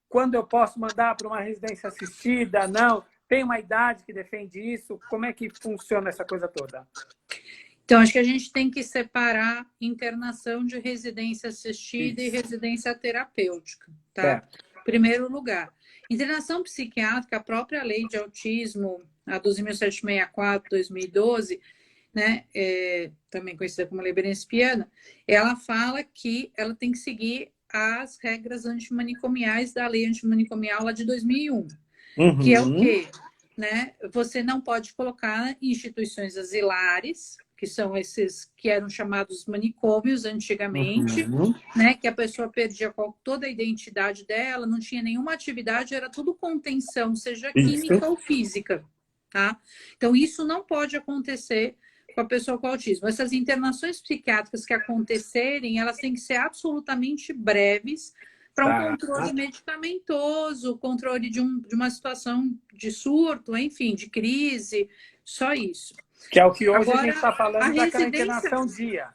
Quando eu posso mandar para uma residência assistida? Não? Tem uma idade que defende isso? Como é que funciona essa coisa toda? Então, acho que a gente tem que separar internação de residência assistida e Isso. residência terapêutica, tá? Certo. Primeiro lugar. Internação psiquiátrica, a própria lei de autismo, a 12.764, 2012, né, também conhecida como lei Berenspiana, ela fala que ela tem que seguir as regras antimanicomiais da lei antimanicomial lá de 2001, que é o quê? Né? Você não pode colocar instituições asilares, que são esses que eram chamados manicômios antigamente, né? Que a pessoa perdia toda a identidade dela, não tinha nenhuma atividade, era tudo contenção, seja química ou física, tá? Então, isso não pode acontecer com a pessoa com autismo. Essas internações psiquiátricas que acontecerem, elas têm que ser absolutamente breves, para um controle medicamentoso, controle de uma situação de surto, enfim, de crise, só isso. Que é o que hoje Agora, a gente está falando daquela residência... internação dia.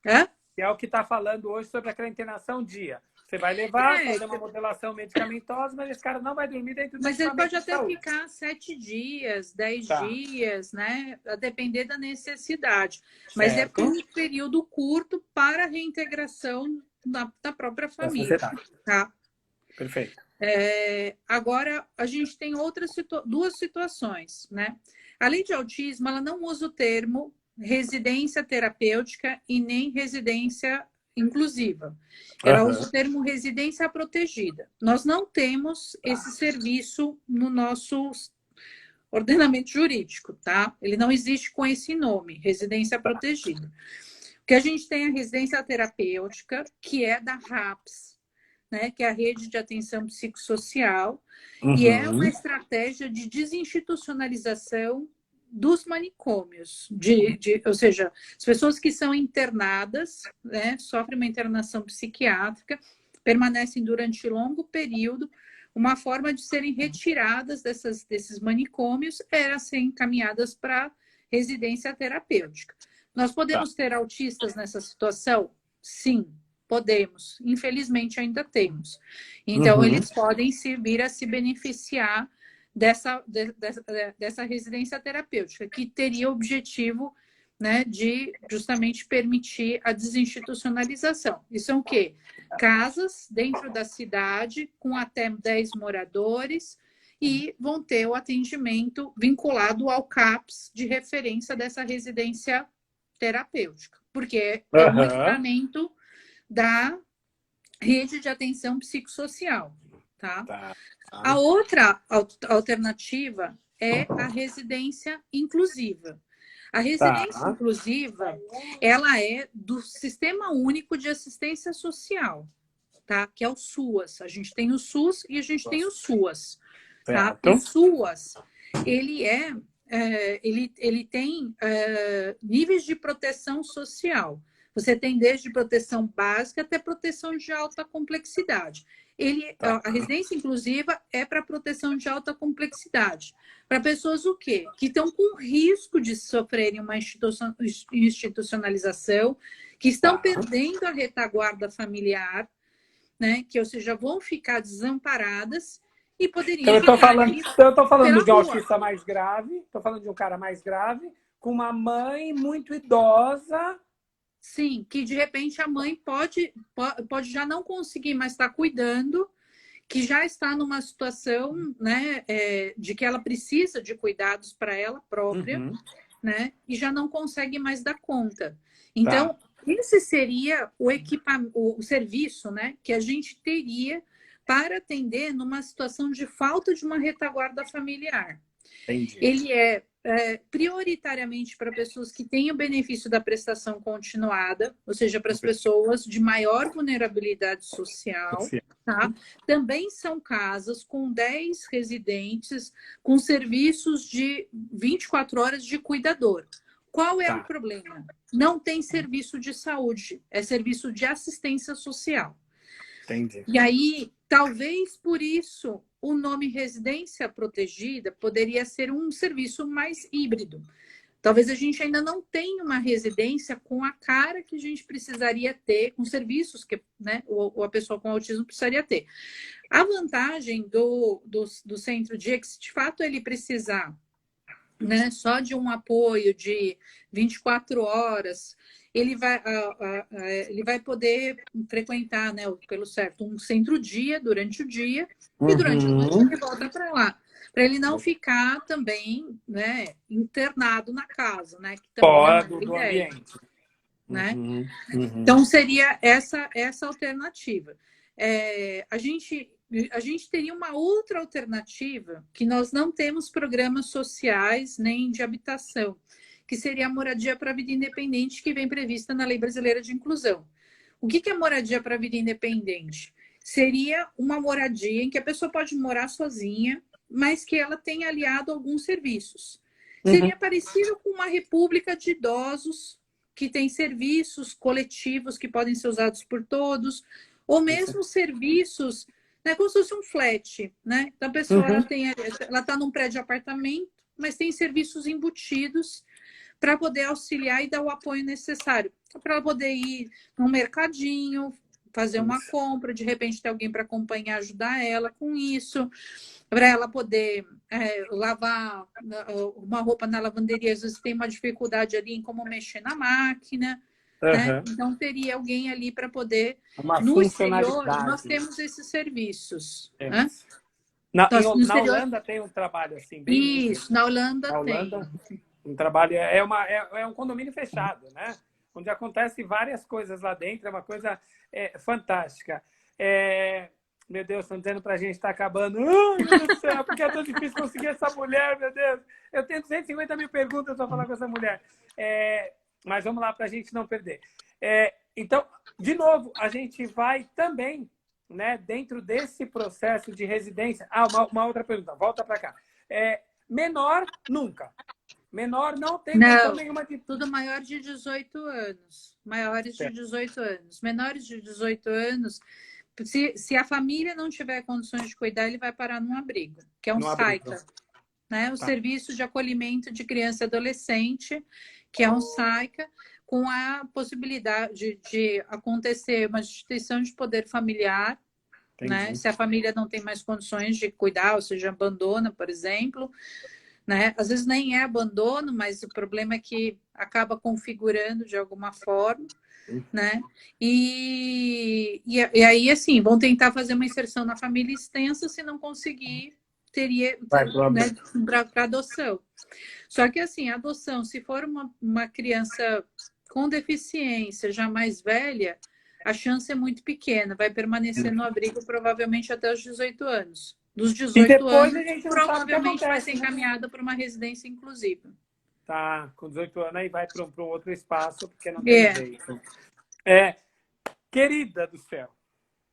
Hã? Que é o que está falando hoje sobre aquela internação dia. Você vai levar, fazer uma modelação medicamentosa, mas esse cara não vai dormir dentro do Mas ele pode até saúde. ficar 7 dias, 10 dias, né? A depender da necessidade. Mas certo. É por um período curto para a reintegração da própria família. Tá? Perfeito. Agora, a gente tem duas situações, né? A lei de autismo, ela não usa o termo residência terapêutica e nem residência inclusiva. Ela usa o termo residência protegida. Nós não temos esse serviço no nosso ordenamento jurídico, tá? Ele não existe com esse nome, residência protegida. O que a gente tem é a residência terapêutica, que é da RAPS, né, que é a Rede de Atenção Psicossocial, e é uma estratégia de desinstitucionalização dos manicômios, ou seja, as pessoas que são internadas, né, sofrem uma internação psiquiátrica, permanecem durante longo período, uma forma de serem retiradas desses manicômios era ser encaminhadas para residência terapêutica. Nós podemos ter autistas nessa situação? Sim, podemos. Infelizmente, ainda temos. Então, eles podem vir a se beneficiar dessa residência terapêutica, que teria o objetivo, né, de justamente permitir a desinstitucionalização. Isso são o quê? Casas dentro da cidade, com até 10 moradores, e vão ter o atendimento vinculado ao CAPS de referência dessa residência terapêutica, porque é um equipamento da rede de atenção psicossocial, tá? A outra alternativa é a residência inclusiva. A residência inclusiva, ela é do Sistema Único de Assistência Social, tá? Que é o SUAS. A gente tem o SUS e a gente tem o SUAS, tá? O SUAS, ele é ele tem níveis de proteção social. Você tem desde proteção básica até proteção de alta complexidade. A residência inclusiva é para proteção de alta complexidade. Para pessoas o quê? Que estão com risco de sofrerem uma institucionalização, que estão perdendo a retaguarda familiar, né? Que, ou seja, vão ficar desamparadas e poderiam Então, eu estou falando de um rua. autista mais grave, estou falando de um cara mais grave, com uma mãe muito idosa. Sim, que de repente a mãe pode já não conseguir mais estar cuidando, que já está numa situação, né, de que ela precisa de cuidados para ela própria, né, e já não consegue mais dar conta. Então, esse seria o serviço, né, que a gente teria para atender numa situação de falta de uma retaguarda familiar. Entendi. Ele é prioritariamente para pessoas que têm o benefício da prestação continuada, ou seja, para as pessoas de maior vulnerabilidade social. Tá? Também são casas com 10 residentes, com serviços de 24 horas de cuidador. Qual é o problema? Não tem serviço de saúde, é serviço de assistência social. Entendi. E aí, talvez por isso, o nome residência protegida poderia ser um serviço mais híbrido. Talvez a gente ainda não tenha uma residência com a cara que a gente precisaria ter, com serviços que, né, a pessoa com autismo precisaria ter. A vantagem do centro dia é que, se de fato ele precisar, né, só de um apoio de 24 horas, ele vai poder frequentar, né, pelo certo, um centro-dia durante o dia e durante a noite ele volta para lá. Para ele não ficar também, né, internado na casa, né? Que também fora do ambiente. Né? Então, seria essa alternativa. A gente teria uma outra alternativa, que nós não temos programas sociais nem de habitação, que seria a moradia para a vida independente, que vem prevista na Lei Brasileira de Inclusão. O que é moradia para a vida independente? Seria uma moradia em que a pessoa pode morar sozinha, mas que ela tenha aliado alguns serviços. Seria parecido com uma república de idosos, que tem serviços coletivos que podem ser usados por todos, ou mesmo serviços, né, como se fosse um flat, né? Então, a pessoa ela está num prédio de apartamento, mas tem serviços embutidos para poder auxiliar e dar o apoio necessário. Para ela poder ir num mercadinho, fazer uma compra, de repente ter alguém para acompanhar, ajudar ela com isso, para ela poder lavar uma roupa na lavanderia, às vezes tem uma dificuldade ali em como mexer na máquina, né? Então teria alguém ali para poder... No exterior, nós temos esses serviços. Né? Na Holanda tem um trabalho assim. Bem isso, na Holanda tem. Um trabalho, é um condomínio fechado, né? Onde acontece várias coisas lá dentro, é uma coisa fantástica. Meu Deus, estão dizendo para a gente estar acabando. Ai, meu Deus do céu, porque é tão difícil conseguir essa mulher, meu Deus. Eu tenho 250 mil perguntas para falar com essa mulher. Mas vamos lá para a gente não perder. Então, de novo, a gente vai também, né, dentro desse processo de residência. Uma outra pergunta, volta para cá. Menor, nunca. Menor não tem condição nenhuma de... Tudo maior de 18 anos. Maiores de 18 anos. Menores de 18 anos, se a família não tiver condições de cuidar, ele vai parar num abrigo, que é um SAICA. Né? O Serviço de Acolhimento de Criança e Adolescente, que é um SAICA, com a possibilidade de acontecer uma instituição de poder familiar, né? Se a família não tem mais condições de cuidar, ou seja, abandona, por exemplo... Né? Às vezes nem é abandono, mas o problema é que acaba configurando de alguma forma, né? E aí, assim, vão tentar fazer uma inserção na família extensa, se não conseguir, teria, né, para adoção. Só que, assim, a adoção, se for uma criança com deficiência, já mais velha, a chance é muito pequena, vai permanecer no abrigo provavelmente até os 18 anos. Dos 18 anos, provavelmente vai ser encaminhada para uma residência inclusiva. Tá, com 18 anos aí vai para um outro espaço, porque não tem jeito. Querida do céu,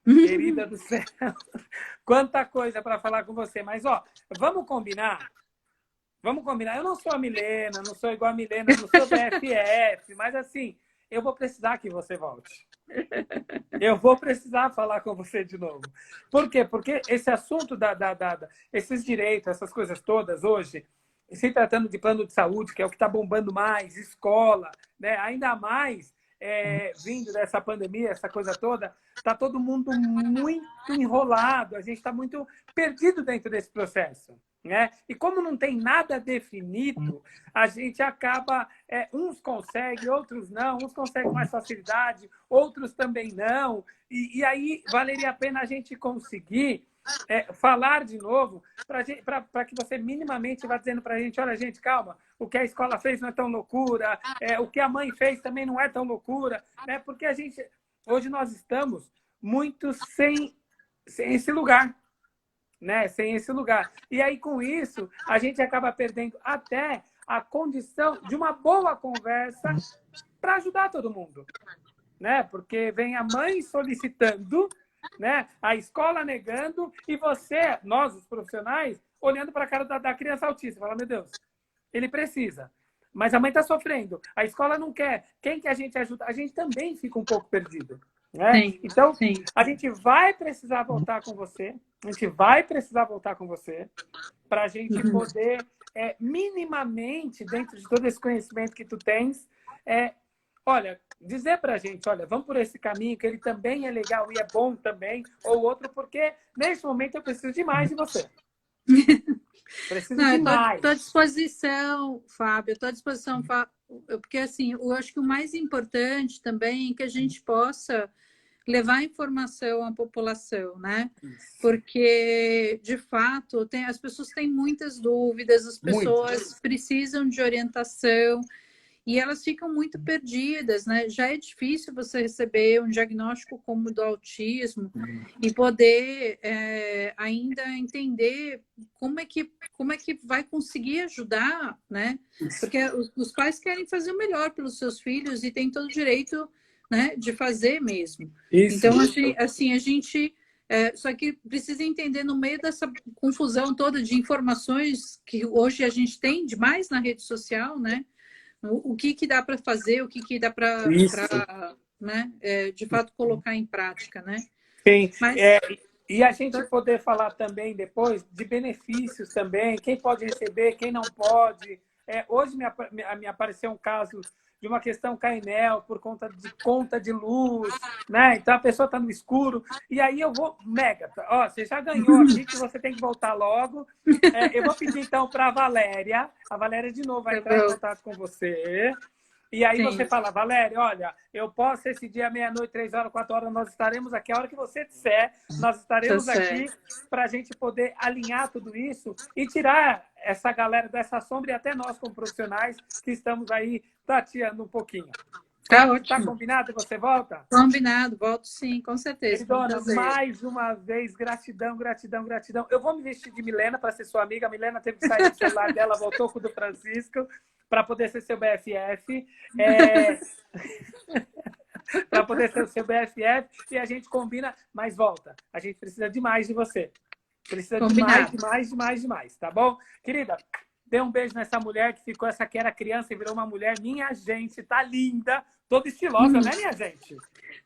querida do céu, quanta coisa para falar com você. Mas, ó, vamos combinar Vamos combinar. Eu não sou a Milena, não sou igual a Milena, não sou BFF, mas assim, eu vou precisar que você volte. Eu vou precisar falar com você de novo. Por quê? Porque esse assunto esses direitos, essas coisas todas hoje, se tratando de plano de saúde, que é o que está bombando mais, escola, né? Ainda mais vindo dessa pandemia, essa coisa toda, está todo mundo muito enrolado, a gente está muito perdido dentro desse processo. Né? E como não tem nada definido, a gente acaba, uns conseguem, outros não, uns conseguem com mais facilidade, outros também não. E aí valeria a pena a gente conseguir falar de novo para que você minimamente vá dizendo para a gente, olha, gente, calma, o que a escola fez não é tão loucura, o que a mãe fez também não é tão loucura, né? Porque hoje nós estamos muito sem esse lugar. Né? Sem esse lugar. E aí, com isso, a gente acaba perdendo até a condição de uma boa conversa para ajudar todo mundo. Né? Porque vem a mãe solicitando, né? A escola negando, e nós, os profissionais, olhando para a cara da criança autista, falando, meu Deus, ele precisa. Mas a mãe está sofrendo, a escola não quer. Quem que a gente ajuda? A gente também fica um pouco perdido. Né? Sim, então, sim. A gente vai precisar voltar com você. A gente vai precisar voltar com você para a gente poder, minimamente, dentro de todo esse conhecimento que tu tens, olha, dizer para a gente, olha, vamos por esse caminho, que ele também é legal e é bom também, ou outro, porque nesse momento eu preciso demais de você. Preciso demais. Estou à disposição, Fábio, estou à disposição, porque assim, eu acho que o mais importante também é que a gente possa levar informação à população, né? Isso. Porque, de fato, as pessoas têm muitas dúvidas, as pessoas precisam de orientação e elas ficam muito perdidas, né? Já é difícil você receber um diagnóstico como o do autismo e poder ainda entender como é que vai conseguir ajudar, né? Porque os pais querem fazer o melhor pelos seus filhos e têm todo o direito, né, de fazer mesmo. Isso. Então, assim, a gente só que precisa entender no meio dessa confusão toda de informações que hoje a gente tem demais na rede social, né? O que dá para fazer, o que dá para, né, de fato, colocar em prática, né? Sim. Mas... e a gente poder falar também depois de benefícios também, quem pode receber, quem não pode. Hoje me apareceu um caso de uma questão Cainel por conta de luz, né? Então a pessoa está no escuro, e aí eu vou, você já ganhou aqui, que você tem que voltar logo. Eu vou pedir então para a Valéria de novo vai entrar em contato com você. E aí você fala, Valéria, olha, eu posso esse dia, meia-noite, 3 horas, 4 horas, nós estaremos aqui, a hora que você disser, nós estaremos aqui para a gente poder alinhar tudo isso e tirar essa galera dessa sombra e até nós, como profissionais, que estamos aí tateando um pouquinho. Tá ótimo. Tá combinado? Você volta? Combinado, volto sim, com certeza. Dona, mais uma vez, gratidão, gratidão, gratidão. Eu vou me vestir de Milena para ser sua amiga. A Milena teve que sair do celular dela, voltou com o do Francisco, para poder ser seu BFF. Para poder ser o seu BFF, e a gente combina, mas volta. A gente precisa demais de você. Precisa demais, tá bom? Querida, dê um beijo nessa mulher que ficou, essa que era criança e virou uma mulher. Minha gente, tá linda, toda estilosa, né, minha gente?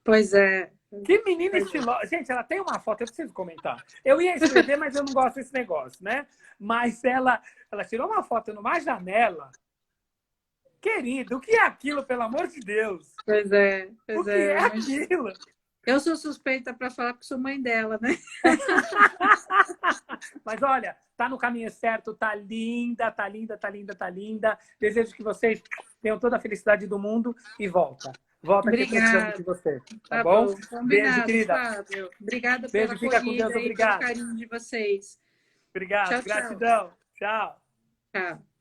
Pois é. Que menina estilosa. Gente, ela tem uma foto, eu preciso comentar. Eu ia escrever, mas eu não gosto desse negócio, né? Mas ela tirou uma foto numa janela. Querido, o que é aquilo, pelo amor de Deus? Pois é. O que é aquilo? Eu sou suspeita para falar porque sou mãe dela, né? Mas olha, tá no caminho certo, tá linda, tá linda, tá linda, tá linda. Desejo que vocês tenham toda a felicidade do mundo e volta. Volta aqui precisando de você, tá bom? Beijo, querida. Fábio. Obrigada beijo, pela fica com Deus, obrigado. Pelo carinho de vocês. Obrigado, Tchau, gratidão. Tchau. Tchau.